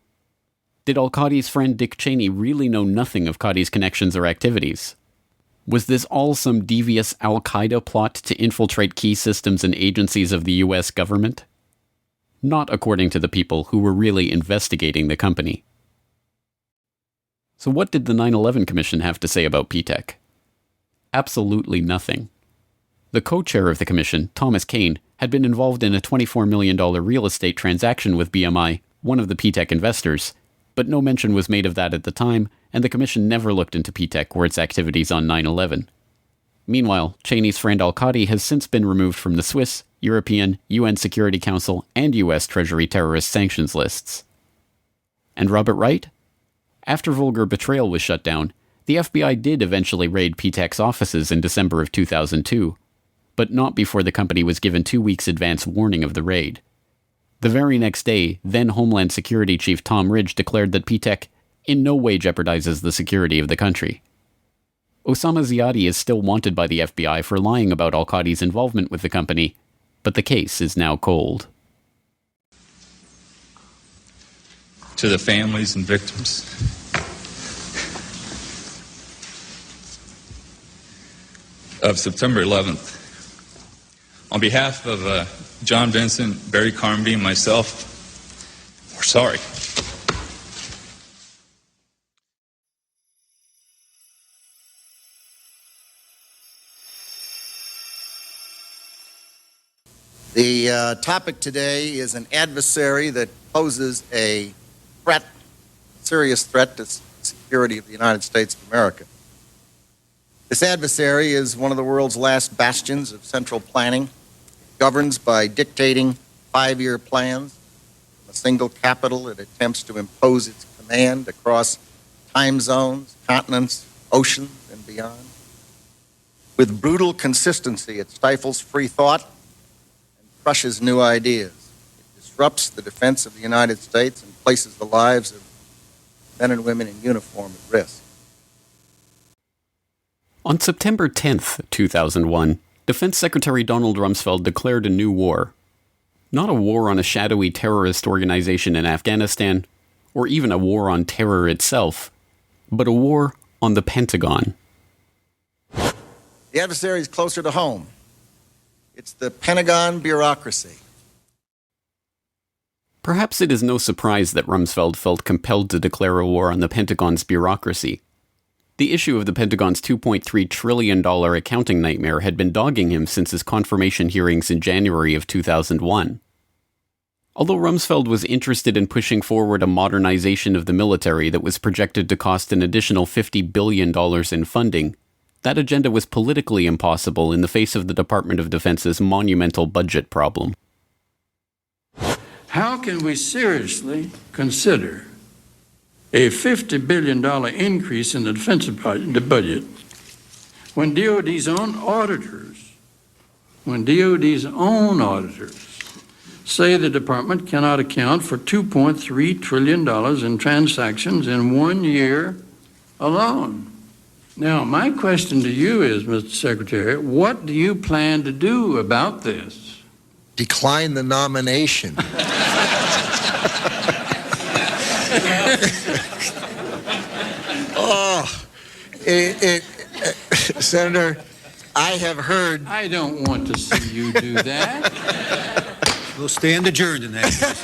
Did al-Qadi's friend Dick Cheney really know nothing of Qadi's connections or activities? Was this all some devious al-Qaeda plot to infiltrate key systems and agencies of the US government? Not according to the people who were really investigating the company. So what did the 9/11 Commission have to say about P-TECH? Absolutely nothing. The co-chair of the commission, Thomas Kane, had been involved in a $24 million real estate transaction with BMI, one of the P-TECH investors, but no mention was made of that at the time, and the commission never looked into P-TECH or its activities on 9/11. Meanwhile, Cheney's friend al-Qadi has since been removed from the Swiss, European, UN Security Council, and US Treasury terrorist sanctions lists. And Robert Wright? After Vulgar Betrayal was shut down, the FBI did eventually raid P-TECH's offices in December of 2002, but not before the company was given 2 weeks advance warning of the raid. The very next day, then Homeland Security Chief Tom Ridge declared that P-TECH in no way jeopardizes the security of the country. Osama Ziadi is still wanted by the FBI for lying about al-Qadi's involvement with the company, but the case is now cold. To the families and victims, of September 11th, on behalf of John Vincent, Barry Carmody, and myself, we're sorry. The topic today is an adversary that poses a threat, serious threat to the security of the United States of America. This adversary is one of the world's last bastions of central planning. It governs by dictating 5-year plans. From a single capital, it attempts to impose its command across time zones, continents, oceans, and beyond. With brutal consistency, it stifles free thought and crushes new ideas. It disrupts the defense of the United States and places the lives of men and women in uniform at risk. On September 10th, 2001, Defense Secretary Donald Rumsfeld declared a new war. Not a war on a shadowy terrorist organization in Afghanistan, or even a war on terror itself, but a war on the Pentagon. The adversary is closer to home. It's the Pentagon bureaucracy. Perhaps it is no surprise that Rumsfeld felt compelled to declare a war on the Pentagon's bureaucracy. The issue of the Pentagon's $2.3 trillion accounting nightmare had been dogging him since his confirmation hearings in January of 2001. Although Rumsfeld was interested in pushing forward a modernization of the military that was projected to cost an additional $50 billion in funding, that agenda was politically impossible in the face of the Department of Defense's monumental budget problem. How can we seriously consider a $50 billion increase in the defense budget when DOD's own auditors say the department cannot account for $2.3 trillion in transactions in 1 year alone? Now, my question to you is, Mr. Secretary, what do you plan to do about this? Decline the nomination. Senator, I have heard... I don't want to see you do that. We'll stand adjourned in that case.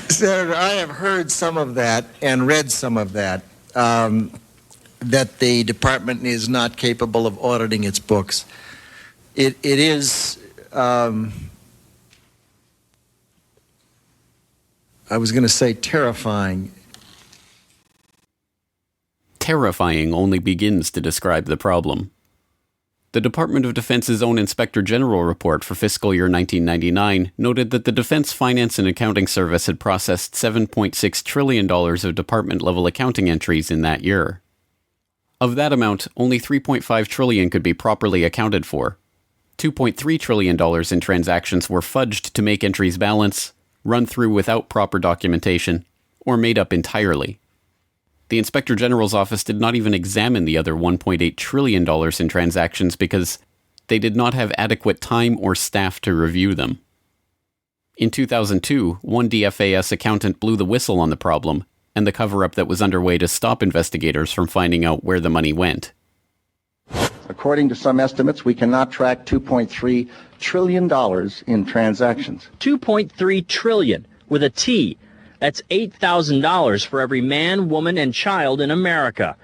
Senator, I have heard some of that and read some of that, that the department is not capable of auditing its books. It is... I was going to say terrifying. Terrifying only begins to describe the problem. The Department of Defense's own Inspector General report for fiscal year 1999 noted that the Defense Finance and Accounting Service had processed $7.6 trillion of department-level accounting entries in that year. Of that amount, only $3.5 trillion could be properly accounted for. $2.3 trillion in transactions were fudged to make entries balance, run through without proper documentation, or made up entirely. The Inspector General's office did not even examine the other $1.8 trillion in transactions because they did not have adequate time or staff to review them. In 2002, one DFAS accountant blew the whistle on the problem and the cover-up that was underway to stop investigators from finding out where the money went. According to some estimates, we cannot track $2.3 trillion in transactions. $2.3 trillion with a T. That's $8,000 for every man, woman, and child in America.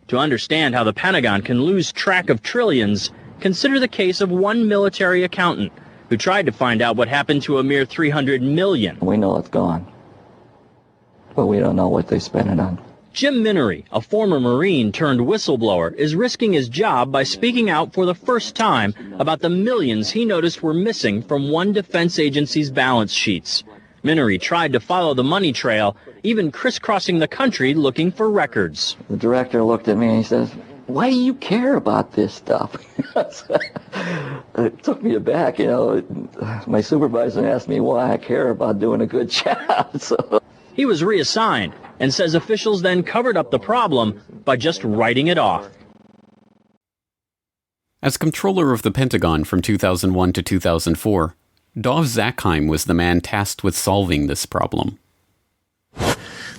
To understand how the Pentagon can lose track of trillions, consider the case of one military accountant who tried to find out what happened to a mere $300 million. We know it's gone, but we don't know what they spent it on. Jim Minery, a former Marine turned whistleblower, is risking his job by speaking out for the first time about the millions he noticed were missing from one defense agency's balance sheets. Minery tried to follow the money trail, even crisscrossing the country looking for records. The director looked at me and he says, "Why do you care about this stuff?" It took me aback, you know. My supervisor asked me why I care about doing a good job. So. He was reassigned and says officials then covered up the problem by just writing it off. As controller of the Pentagon from 2001 to 2004, Dov Zakheim was the man tasked with solving this problem.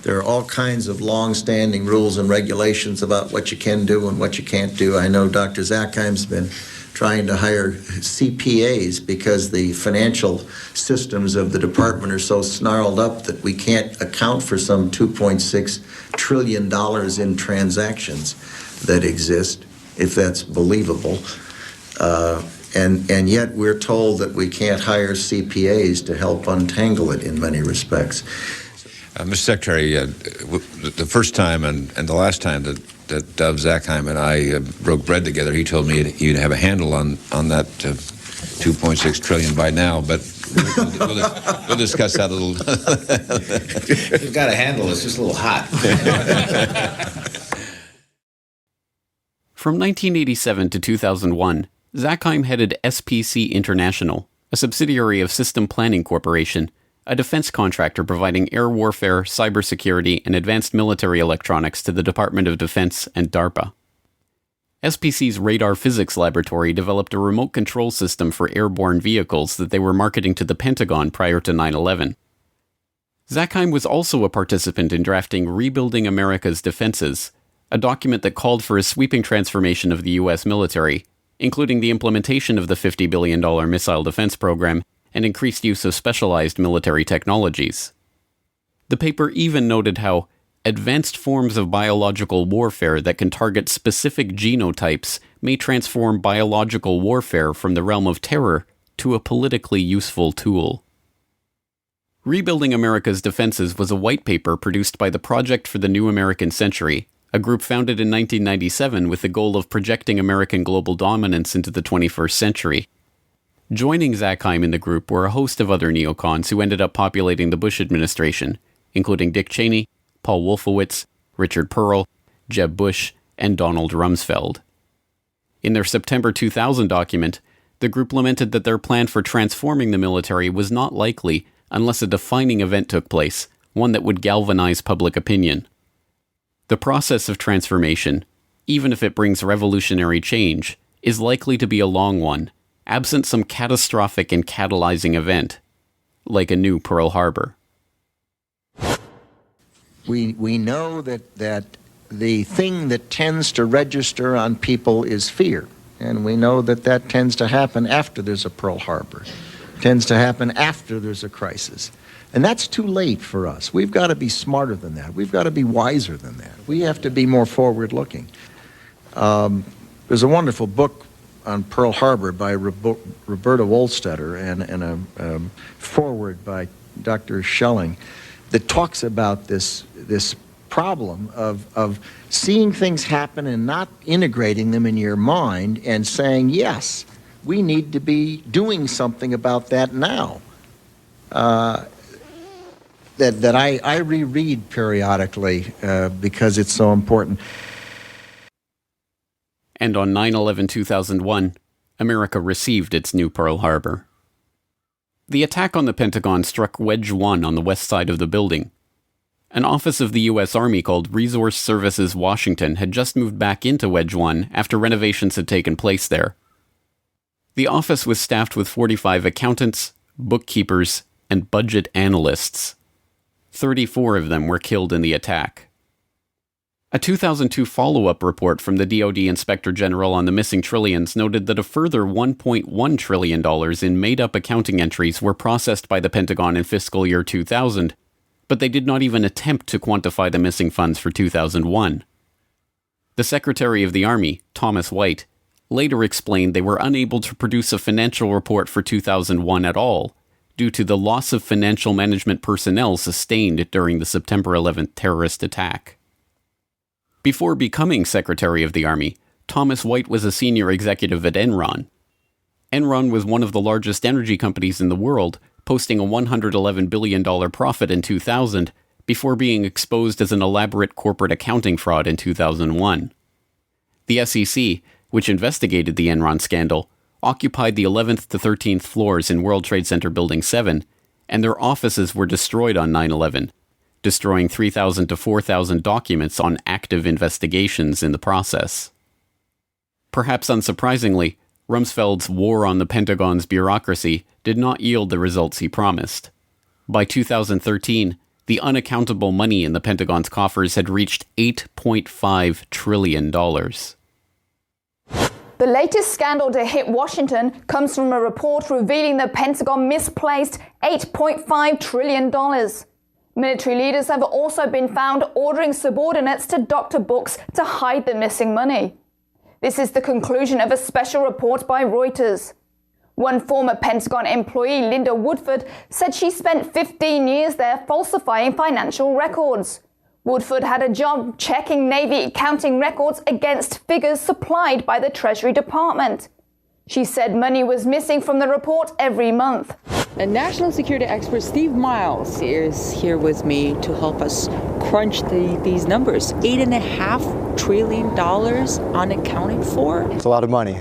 There are all kinds of long-standing rules and regulations about what you can do and what you can't do. I know Dr. Zakheim's been trying to hire CPAs because the financial systems of the department are so snarled up that we can't account for some $2.6 trillion in transactions that exist, if that's believable. And yet we're told that we can't hire CPAs to help untangle it in many respects. Mr. Secretary, the first time and the last time that Dov Zakheim and I broke bread together, he told me he'd have a handle on that 2.6 trillion by now, but we'll discuss that a little. You've got a handle, it's just a little hot. From 1987 to 2001, Zakheim headed SPC International, a subsidiary of System Planning Corporation, a defense contractor providing air warfare, cybersecurity, and advanced military electronics to the Department of Defense and DARPA. SPC's Radar Physics Laboratory developed a remote control system for airborne vehicles that they were marketing to the Pentagon prior to 9/11. Zakheim was also a participant in drafting Rebuilding America's Defenses, a document that called for a sweeping transformation of the U.S. military, including the implementation of the $50 billion missile defense program and increased use of specialized military technologies. The paper even noted how advanced forms of biological warfare that can target specific genotypes may transform biological warfare from the realm of terror to a politically useful tool. Rebuilding America's Defenses was a white paper produced by the Project for the New American Century, a group founded in 1997 with the goal of projecting American global dominance into the 21st century. Joining Zakheim in the group were a host of other neocons who ended up populating the Bush administration, including Dick Cheney, Paul Wolfowitz, Richard Pearl, Jeb Bush, and Donald Rumsfeld. In their September 2000 document, the group lamented that their plan for transforming the military was not likely unless a defining event took place, one that would galvanize public opinion. The process of transformation, even if it brings revolutionary change, is likely to be a long one, absent some catastrophic and catalyzing event, like a new Pearl Harbor. We know that the thing that tends to register on people is fear, and we know that tends to happen after there's a Pearl Harbor, tends to happen after there's a crisis. And that's too late for us. We've got to be smarter than that. We've got to be wiser than that. We have to be more forward-looking. There's a wonderful book on Pearl Harbor by Roberta Wohlstetter and a foreword by Dr. Schelling that talks about this problem of seeing things happen and not integrating them in your mind and saying, yes, we need to be doing something about that now. That I reread periodically because it's so important. And on 9/11/2001, America received its new Pearl Harbor. The attack on the Pentagon struck Wedge 1 on the west side of the building. An office of the U.S. Army called Resource Services Washington had just moved back into Wedge 1 after renovations had taken place there. The office was staffed with 45 accountants, bookkeepers, and budget analysts. 34 of them were killed in the attack. A 2002 follow-up report from the DoD Inspector General on the missing trillions noted that a further $1.1 trillion in made-up accounting entries were processed by the Pentagon in fiscal year 2000, but they did not even attempt to quantify the missing funds for 2001. The Secretary of the Army, Thomas White, later explained they were unable to produce a financial report for 2001 at all, due to the loss of financial management personnel sustained during the September 11th terrorist attack. Before becoming Secretary of the Army, Thomas White was a senior executive at Enron. Enron was one of the largest energy companies in the world, posting a $111 billion profit in 2000, before being exposed as an elaborate corporate accounting fraud in 2001. The SEC, which investigated the Enron scandal, occupied the 11th to 13th floors in World Trade Center Building 7, and their offices were destroyed on 9/11, destroying 3,000 to 4,000 documents on active investigations in the process. Perhaps unsurprisingly, Rumsfeld's war on the Pentagon's bureaucracy did not yield the results he promised. By 2013, the unaccountable money in the Pentagon's coffers had reached $8.5 trillion. The latest scandal to hit Washington comes from a report revealing the Pentagon misplaced $8.5 trillion. Military leaders have also been found ordering subordinates to doctor books to hide the missing money. This is the conclusion of a special report by Reuters. One former Pentagon employee, Linda Woodford, said she spent 15 years there falsifying financial records. Woodford had a job checking Navy accounting records against figures supplied by the Treasury Department. She said money was missing from the report every month. And national security expert Steve Miles is here with me to help us crunch these numbers. $8.5 trillion unaccounted for. It's a lot of money.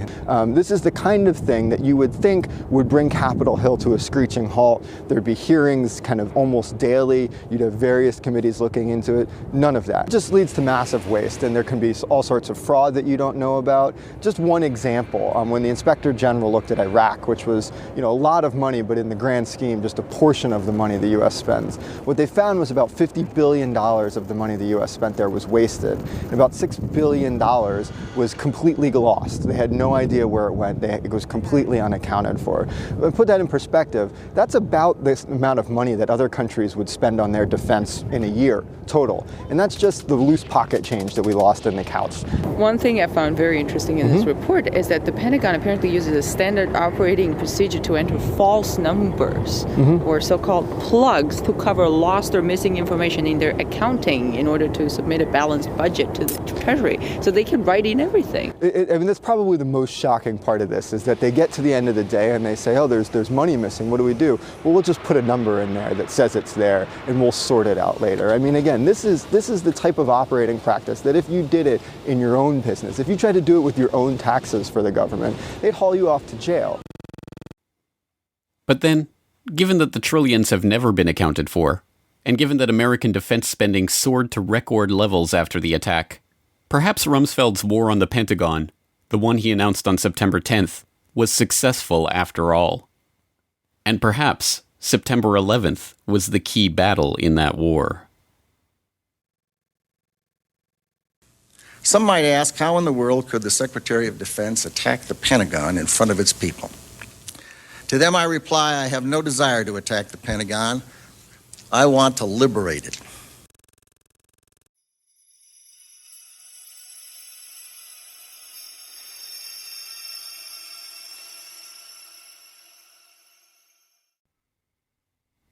This is the kind of thing that you would think would bring Capitol Hill to a screeching halt. There'd be hearings kind of almost daily. You'd have various committees looking into it. None of that. It just leads to massive waste, and there can be all sorts of fraud that you don't know about. Just one example, when the Inspector General looked at Iraq, which was, a lot of money, but in the grand scheme, just a portion of the money the U.S. spends. What they found was about $50 billion of the money the U.S. spent there was wasted. And about $6 billion was completely lost. They had no idea where it went. It was completely unaccounted for. But put that in perspective, that's about this amount of money that other countries would spend on their defense in a year total. And that's just the loose pocket change that we lost in the couch. One thing I found very interesting in this report is that the Pentagon apparently uses a standard operating procedure to enter false numbers or so-called plugs to cover lost or missing information in their accounting in order to submit a balanced budget to the Treasury. So they can write in everything. That's probably the most shocking part of this, is that they get to the end of the day and they say, oh, there's money missing. What do we do? Well, we'll just put a number in there that says it's there and we'll sort it out later. I mean, again, this is the type of operating practice that if you did it in your own business, if you tried to do it with your own taxes for the government, they'd haul you off to jail. But then, given that the trillions have never been accounted for, and given that American defense spending soared to record levels after the attack, perhaps Rumsfeld's war on the Pentagon, the one he announced on September 10th, was successful after all. And perhaps September 11th was the key battle in that war. Some might ask, how in the world could the Secretary of Defense attack the Pentagon in front of its people? To them I reply, I have no desire to attack the Pentagon. I want to liberate it.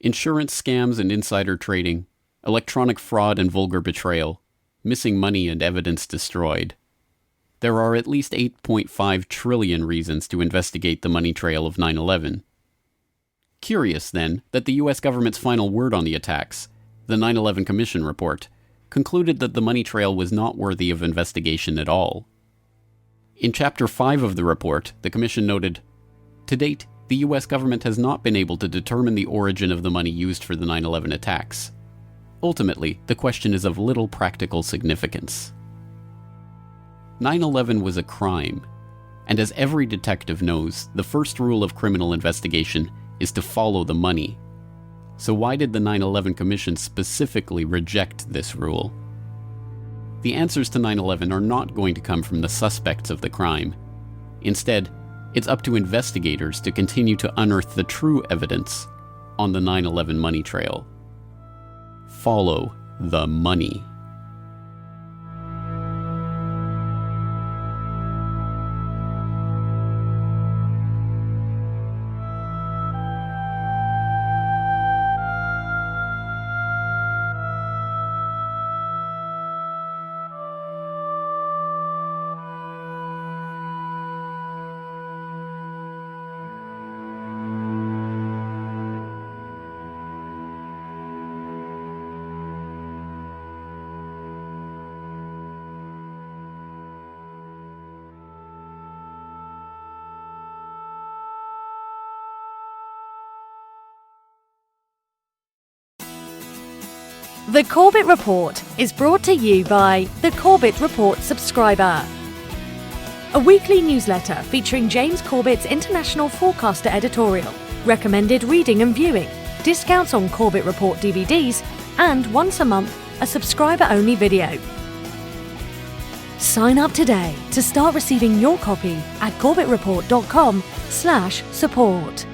Insurance scams and insider trading, electronic fraud and vulgar betrayal, missing money and evidence destroyed. There are at least 8.5 trillion reasons to investigate the money trail of 9/11. Curious, then, that the U.S. government's final word on the attacks, the 9/11 Commission report, concluded that the money trail was not worthy of investigation at all. In Chapter 5 of the report, the Commission noted, "To date, the U.S. government has not been able to determine the origin of the money used for the 9/11 attacks. Ultimately, the question is of little practical significance." 9/11 was a crime, and as every detective knows, the first rule of criminal investigation is to follow the money. So why did the 9/11 Commission specifically reject this rule? The answers to 9/11 are not going to come from the suspects of the crime. Instead, it's up to investigators to continue to unearth the true evidence on the 9/11 money trail. Follow the money. The Corbett Report is brought to you by the Corbett Report subscriber, a weekly newsletter featuring James Corbett's International Forecaster editorial, recommended reading and viewing, discounts on Corbett Report DVDs, and once a month, a subscriber-only video. Sign up today to start receiving your copy at corbettreport.com/support.